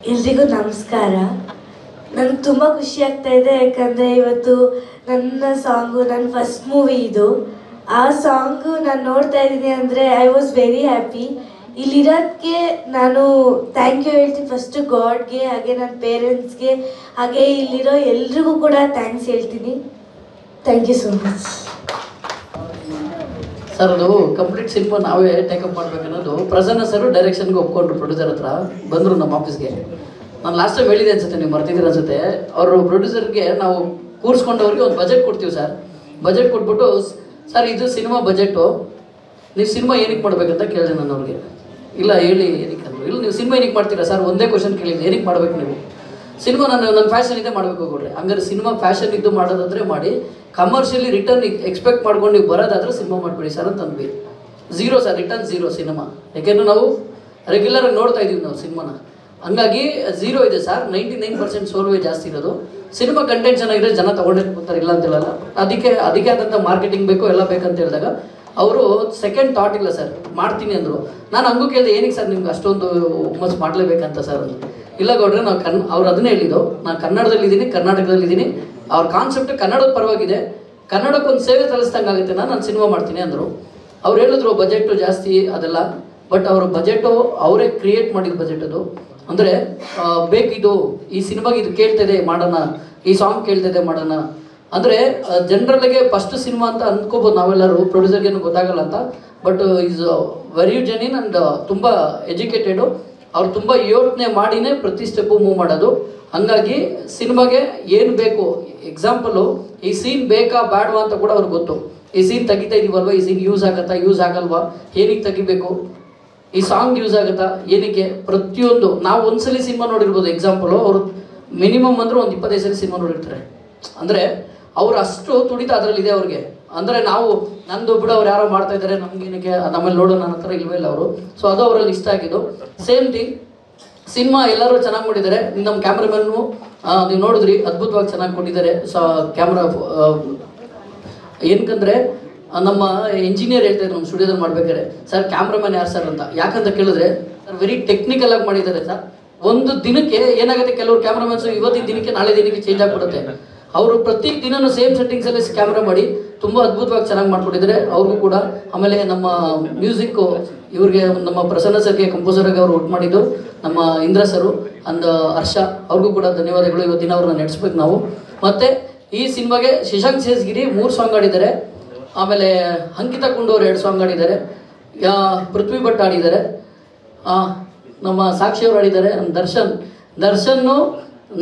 ಎಲ್ರಿಗೂ ನಮಸ್ಕಾರ. ನನಗೆ ತುಂಬ ಖುಷಿ ಆಗ್ತಾ ಇದೆ, ಯಾಕಂದರೆ ಇವತ್ತು ನನ್ನ ಸಾಂಗು, ನನ್ನ ಫಸ್ಟ್ ಮೂವಿ ಇದು. ಆ ಸಾಂಗು ನಾನು ನೋಡ್ತಾ ಇದ್ದೀನಿ ಅಂದರೆ ಐ ವಾಸ್ ವೆರಿ ಹ್ಯಾಪಿ. ಇಲ್ಲಿರೋದಕ್ಕೆ ನಾನು ಥ್ಯಾಂಕ್ ಯು ಹೇಳ್ತೀನಿ ಫಸ್ಟು ಗಾಡ್ಗೆ, ಹಾಗೆ ನನ್ನ ಪೇರೆಂಟ್ಸ್ಗೆ, ಹಾಗೆ ಇಲ್ಲಿರೋ ಎಲ್ರಿಗೂ ಕೂಡ ಥ್ಯಾಂಕ್ಸ್ ಹೇಳ್ತೀನಿ. Thank you so much sir. ಅದು ಕಂಪ್ಲೀಟ್ ಸಿನಿಮಾ ನಾವೇ ಟೇಕಪ್ ಮಾಡ್ಬೇಕನ್ನೋದು ಪ್ರಸನ್ನ ಸರ್ ಡೈರೆಕ್ಷನ್ಗೆ ಒಪ್ಕೊಂಡ್ರು. ಪ್ರೊಡ್ಯೂಸರ್ ಹತ್ರ ಬಂದರು ನಮ್ಮ ಆಫೀಸ್ಗೆ. ನಾನು ಲಾಸ್ಟ್ ಟೈಮ್ ಹೇಳಿದೆ ಅನ್ಸುತ್ತೆ, ನೀವು ಮರ್ತಿದ್ದೀರ ಅನ್ಸುತ್ತೆ. ಅವರು ಪ್ರೊಡ್ಯೂಸರ್ಗೆ ನಾವು ಕೂರಿಸ್ಕೊಂಡವ್ರಿಗೆ ಒಂದು ಬಜೆಟ್ ಕೊಡ್ತೀವಿ ಸರ್. ಬಜೆಟ್ ಕೊಟ್ಬಿಟ್ಟು, ಸರ್ ಇದು ಸಿನಿಮಾ ಬಜೆಟು, ನೀವು ಸಿನಿಮಾ ಏನಕ್ಕೆ ಮಾಡ್ಬೇಕಂತ ಕೇಳಿದೆ ನಾನು ಅವ್ರಿಗೆ. ಇಲ್ಲ ಹೇಳಿ ಏನಕ್ಕೆ ಅಂದರು. ಇಲ್ಲ ನೀವು ಸಿನಿಮಾ ಏನಕ್ಕೆ ಮಾಡ್ತೀರಾ ಸರ್, ಒಂದೇ ಕ್ವಶನ್ ಕೇಳಿದ್ದೆ, ಏನಕ್ಕೆ ಮಾಡ್ಬೇಕು ನೀವು ಸಿನಿಮಾ? ನನ್ನ ಫ್ಯಾಷನ್ ಇದೆ ಮಾಡಬೇಕು ಕೊಡ್ರಿ. ಹಂಗಾರೆ ಸಿನಿಮಾ ಫ್ಯಾಷನ್ ಇದ್ದು ಮಾಡೋದಾದರೆ ಮಾಡಿ, ಕಮರ್ಷಿಯಲಿ ರಿಟರ್ನ್ ಎಕ್ಸ್ಪೆಕ್ಟ್ ಮಾಡ್ಕೊಂಡು ನೀವು ಬರೋದಾದ್ರೆ ಸಿನಿಮಾ ಮಾಡಿಬಿಡಿ ಸರ್ ಅಂತಂದ್ವಿ. Zero sir, return zero cinema. ಯಾಕೆಂದ್ರೆ ನಾವು ರೆಗ್ಯುಲರಾಗಿ ನೋಡ್ತಾ ಇದ್ದೀವಿ ನಾವು ಸಿನಿಮಾನ, ಹಂಗಾಗಿ ಝೀರೋ ಇದೆ ಸರ್. 99% ಸೋಲ್ವೇ ಜಾಸ್ತಿ ಇರೋದು. ಸಿನಿಮಾ ಕಂಟೆಂಟ್ ಚೆನ್ನಾಗಿದ್ರೆ ಜನ ತೊಗೊಂಡಿರ್ತಾರೆ, ಇಲ್ಲ ಅಂತಿಲ್ಲಲ್ಲ. ಅದಕ್ಕೆ ಆದಂಥ ಮಾರ್ಕೆಟಿಂಗ್ ಬೇಕು, ಎಲ್ಲ ಬೇಕಂತ ಹೇಳಿದಾಗ ಅವರು ಸೆಕೆಂಡ್ ಥಾಟ್ ಇಲ್ಲ ಸರ್, ಮಾಡ್ತೀನಿ ಅಂದರು. ನಾನು ಹಂಗೂ ಕೇಳಿದೆ, ಏನಕ್ಕೆ ಸರ್ ನಿಮ್ಗೆ ಅಷ್ಟೊಂದು ಹುಮ್ಮಸ್ ಮಾಡಲೇಬೇಕಂತ ಸರ್ ಅಂದರು. ಇಲ್ಲ ಗೌಡ್ರೆ, ನಾವು ಅವ್ರು ಅದನ್ನೇ ಹೇಳಿದ್ದು, ನಾನು ಕನ್ನಡದಲ್ಲಿದ್ದೀನಿ, ಕರ್ನಾಟಕದಲ್ಲಿದ್ದೀನಿ, ಅವ್ರ ಕಾನ್ಸೆಪ್ಟ್ ಕನ್ನಡದ ಪರವಾಗಿದೆ, ಕನ್ನಡಕ್ಕೊಂದು ಸೇವೆ ಸಲ್ಲಿಸ್ದಂಗೆ ಆಗುತ್ತೆ, ನಾನು ಸಿನಿಮಾ ಮಾಡ್ತೀನಿ ಅಂದರು. ಅವ್ರು ಹೇಳಿದ್ರು ಬಜೆಟು ಜಾಸ್ತಿ ಅದೆಲ್ಲ, ಬಟ್ ಅವ್ರ ಬಜೆಟು ಅವರೇ ಕ್ರಿಯೇಟ್ ಮಾಡಿದ ಬಜೆಟ್ ಅದು. ಅಂದರೆ ಬೇಕಿದು ಈ ಸಿನಿಮಾಗೆ ಇದು ಕೇಳ್ತಿದೆ ಮಾಡೋಣ, ಈ ಸಾಂಗ್ ಕೇಳ್ತಿದೆ ಮಾಡೋಣ ಅಂದರೆ ಜನರಲ್ಲಿಗೆ ಫಸ್ಟ್ ಸಿನಿಮಾ ಅಂತ ಅಂದ್ಕೋಬೋದು ನಾವೆಲ್ಲರೂ, ಪ್ರೊಡ್ಯೂಸರ್ಗೇನು ಗೊತ್ತಾಗಲ್ಲ ಅಂತ. But is very genuine and ತುಂಬ ಎಜುಕೇಟೆಡು. ಅವ್ರು ತುಂಬ ಯೋಚನೆ ಮಾಡಿನೇ ಪ್ರತಿ ಸ್ಟೆಪ್ಪು ಮೂವ್ ಮಾಡೋದು. ಹಾಗಾಗಿ ಸಿನಿಮಾಗೆ ಏನು ಬೇಕು, ಎಕ್ಸಾಂಪಲು ಈ ಸೀನ್ ಬೇಕಾ ಬೇಡವಾ ಅಂತ ಕೂಡ ಅವ್ರಿಗೆ ಗೊತ್ತು. ಈ ಸೀನ್ ತೆಗಿತಾ ಇದೀವಲ್ವ, ಈ ಸೀನ್ ಯೂಸ್ ಆಗುತ್ತಾ, ಯೂಸ್ ಆಗಲ್ವಾ, ಏನಕ್ಕೆ ತೆಗಿಬೇಕು, ಈ ಸಾಂಗ್ ಯೂಸ್ ಆಗುತ್ತಾ, ಏನಕ್ಕೆ, ಪ್ರತಿಯೊಂದು ನಾವು ಒಂದ್ಸಲಿ ಸಿನಿಮಾ ನೋಡಿರ್ಬೋದು. ಎಕ್ಸಾಂಪಲು ಅವರು ಮಿನಿಮಮ್ ಅಂದರೆ ಒಂದು 25 ಸಲ ಸಿನಿಮಾ ನೋಡಿರ್ತಾರೆ. ಅಂದರೆ ಅವ್ರು ಅಷ್ಟು ತುಡಿತ ಅದರಲ್ಲಿದೆ ಅವ್ರಿಗೆ. ಅಂದರೆ ನಾವು ನಂದು ಬಿಡು, ಅವ್ರು ಯಾರೋ ಮಾಡ್ತಾ ಇದ್ದಾರೆ, ನಮ್ಗೇನಕ್ಕೆ, ನಮ್ಮಲ್ಲಿ ನೋಡೋಣ ಅನ್ನೋ ಥರ ಇಲ್ವೇ ಇಲ್ಲ ಅವರು. ಸೊ ಅದು ಅವರಲ್ಲಿ ಇಷ್ಟ ಆಗಿದ್ದು. ಸೇಮ್ ಥಿಂಗ್ ಸಿನಿಮಾ ಎಲ್ಲರೂ ಚೆನ್ನಾಗಿ ಮಾಡಿದ್ದಾರೆ. ನಮ್ಮ ಕ್ಯಾಮ್ರಾಮನ್ನು ನೀವು ನೋಡಿದ್ರಿ, ಅದ್ಭುತವಾಗಿ ಚೆನ್ನಾಗಿ ಕೊಟ್ಟಿದ್ದಾರೆ ಕ್ಯಾಮ್ರಾ. ಏನಕ್ಕಂದರೆ ನಮ್ಮ ಇಂಜಿನಿಯರ್ ಹೇಳ್ತಾರೆ ನಮ್ಮ ಸ್ಟುಡಿಯೋದಲ್ಲಿ ಮಾಡ್ಬೇಕಾದ್ರೆ, ಸರ್ ಕ್ಯಾಮ್ರಾಮನ್ ಯಾರು ಸರ್ ಅಂತ. ಯಾಕಂತ ಕೇಳಿದ್ರೆ ಸರ್ ವೆರಿ ಟೆಕ್ನಿಕಲ್ ಆಗಿ ಮಾಡಿದ್ದಾರೆ ಸರ್. ಒಂದು ದಿನಕ್ಕೆ ಏನಾಗುತ್ತೆ, ಕೆಲವರು ಕ್ಯಾಮ್ರಾಮನ್ಸು ಇವತ್ತಿನ ದಿನಕ್ಕೆ ನಾಳೆ ದಿನಕ್ಕೆ ಚೇಂಜ್ ಆಗಿಬಿಡುತ್ತೆ. ಅವರು ಪ್ರತಿ ದಿನವೂ ಸೇಮ್ ಸೆಟ್ಟಿಂಗ್ಸಲ್ಲಿ ಕ್ಯಾಮ್ರಾ ಮಾಡಿ ತುಂಬ ಅದ್ಭುತವಾಗಿ ಚೆನ್ನಾಗಿ ಮಾಡಿಕೊಟ್ಟಿದ್ದಾರೆ ಅವ್ರಿಗೂ ಕೂಡ. ಆಮೇಲೆ ನಮ್ಮ ಮ್ಯೂಸಿಕ್ಕು ಇವ್ರಿಗೆ, ನಮ್ಮ ಪ್ರಸನ್ನ ಸರ್ಗೆ ಕಂಪೋಸರ್ಗೆ ಅವರು ಒಟ್ಟು ಮಾಡಿದ್ದು ನಮ್ಮ ಇಂದ್ರ ಸರು ಅಂಡ್ ಹರ್ಷ, ಅವ್ರಿಗೂ ಕೂಡ ಧನ್ಯವಾದಗಳು. ಇವತ್ತಿನ ಅವ್ರನ್ನ ನಡೆಸ್ಬೇಕು ನಾವು. ಮತ್ತು ಈ ಸಿನಿಮಾಗೆ ಶಶಾಂಕ್ ಶೇಷಗಿರಿ 3 ಸಾಂಗ್ ಆಡಿದ್ದಾರೆ. ಆಮೇಲೆ ಅಂಕಿತಾ ಕುಂಡೂರು 2 ಸಾಂಗ್ ಆಡಿದ್ದಾರೆ. ಪೃಥ್ವಿ ಭಟ್ ಆಡಿದ್ದಾರೆ. ನಮ್ಮ ಸಾಕ್ಷಿಯವರು ಆಡಿದ್ದಾರೆ. ನಮ್ಮ ದರ್ಶನ್ನು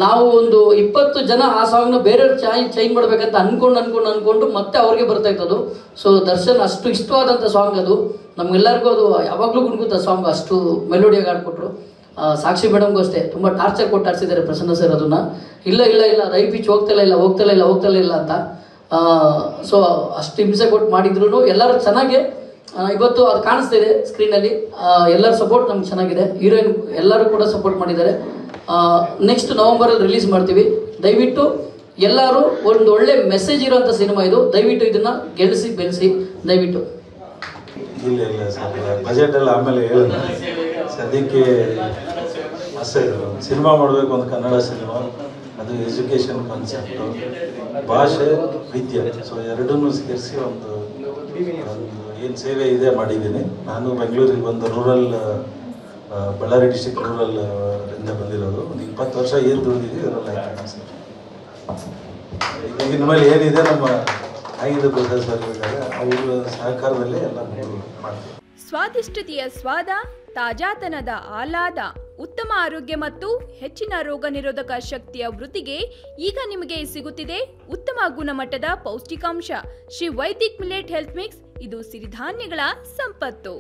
ನಾವು ಒಂದು 20 ಜನ ಆ ಸಾಂಗ್ನ ಬೇರೆಯವ್ರು ಚೇಂಜ್ ಮಾಡಬೇಕಂತ ಅಂದ್ಕೊಂಡು ಮತ್ತೆ ಅವ್ರಿಗೆ ಬರ್ತಾ ಇತ್ತದು. ಸೊ ದರ್ಶನ್ ಅಷ್ಟು ಇಷ್ಟವಾದಂಥ ಸಾಂಗ್ ಅದು. ನಮಗೆಲ್ಲರಿಗೂ ಅದು ಯಾವಾಗಲೂ ಗುಣಗುತ್ತ ಸಾಂಗ್, ಅಷ್ಟು ಮೆಲೋಡಿಯಾಗಿ ಆಡ್ಕೊಟ್ರು. ಸಾಕ್ಷಿ ಮೇಡಮ್ಗೂ ಅಷ್ಟೇ ತುಂಬ ಟಾರ್ಚರ್ ಕೊಟ್ಟು ಆಡ್ಸಿದ್ದಾರೆ ಪ್ರಸನ್ನ ಸರ್ ಅದನ್ನು. ಇಲ್ಲ ರೈ ಪಿಚ್ ಹೋಗ್ತಲೇ ಇಲ್ಲ ಅಂತ. ಸೊ ಅಷ್ಟು ಹಿಂಸೆ ಕೊಟ್ಟು ಮಾಡಿದ್ರು ಎಲ್ಲರೂ ಚೆನ್ನಾಗಿ ಇವತ್ತು ಅದು ಕಾಣಿಸ್ತಾ ಇದೆ ಸ್ಕ್ರೀನಲ್ಲಿ. ಎಲ್ಲರ ಸಪೋರ್ಟ್ ನಮ್ಗೆ ಚೆನ್ನಾಗಿದೆ. ಹೀರೋಯಿನ್ ಎಲ್ಲರೂ ಕೂಡ ಸಪೋರ್ಟ್ ಮಾಡಿದ್ದಾರೆ. ನೆಕ್ಸ್ಟ್ ನವಂಬರಲ್ಲಿ ರಿಲೀಸ್ ಮಾಡ್ತೀವಿ. ದಯವಿಟ್ಟು ಎಲ್ಲರೂ ಒಂದು ಒಳ್ಳೆ ಮೆಸೇಜ್ ಇರೋಂಥ ಸಿನಿಮಾ ಇದು. ದಯವಿಟ್ಟು ಇದನ್ನು ಬೆಳೆಸಿ ದಯವಿಟ್ಟು. ಇಲ್ಲ ಸರ್, ಬಜೆಟ್ ಎಲ್ಲ ಆಮೇಲೆ ಹೇಳಿದ ಸದ್ಯಕ್ಕೆ ಸಿನಿಮಾ ಮಾಡಬೇಕು, ಒಂದು ಕನ್ನಡ ಸಿನಿಮಾ, ಅದು ಎಜುಕೇಷನ್ ಕಾನ್ಸೆಪ್ಟು, ಭಾಷೆ, ವಿದ್ಯೆ, ಸೊ ಎರಡನ್ನೂ ಸೇರಿಸಿ ಒಂದು ಏನು ಸೇವೆ ಇದೆ ಮಾಡಿದ್ದೀನಿ. ನಾನು ಬೆಂಗಳೂರಿಗೆ ಬಂದು ಬಳ್ಳಾರಿ ಡಿಸ್ಟಿಕ್ ರೂರಲ್ ಇಂದ ಬಂದಿರೋದು. ಒಂದು 20 ವರ್ಷ ಏನು ದುಡಿದಿದ್ದೀವಿ ಇದರಲ್ಲಿ ಆಯ್ತು ಸರ್. ಈಗ ಇನ್ಮೇಲೆ ಏನಿದೆ ನಮ್ಮ ಆಗಿದ್ದ ಪ್ರೊಫೆಸರ್ ಇದ್ದಾರೆ, ಅವ್ರ ಸಹಕಾರದಲ್ಲೇ ಎಲ್ಲ ಮಾಡ್ತೀವಿ. ಸ್ವಾದಿಷ್ಟತೆಯ ಸ್ವಾದ, ತಾಜಾತನದ ಆಹ್ಲಾದ, ಉತ್ತಮ ಆರೋಗ್ಯ ಮತ್ತು ಹೆಚ್ಚಿನ ರೋಗ ನಿರೋಧಕ ಶಕ್ತಿಯ ವೃದ್ಧಿಗೆ ಈಗ ನಿಮಗೆ ಸಿಗುತ್ತಿದೆ ಉತ್ತಮ ಗುಣಮಟ್ಟದ ಪೌಷ್ಟಿಕಾಂಶ. Shri Vaidik millet health mix, ಇದು ಸಿರಿಧಾನ್ಯಗಳ ಸಂಪತ್ತು.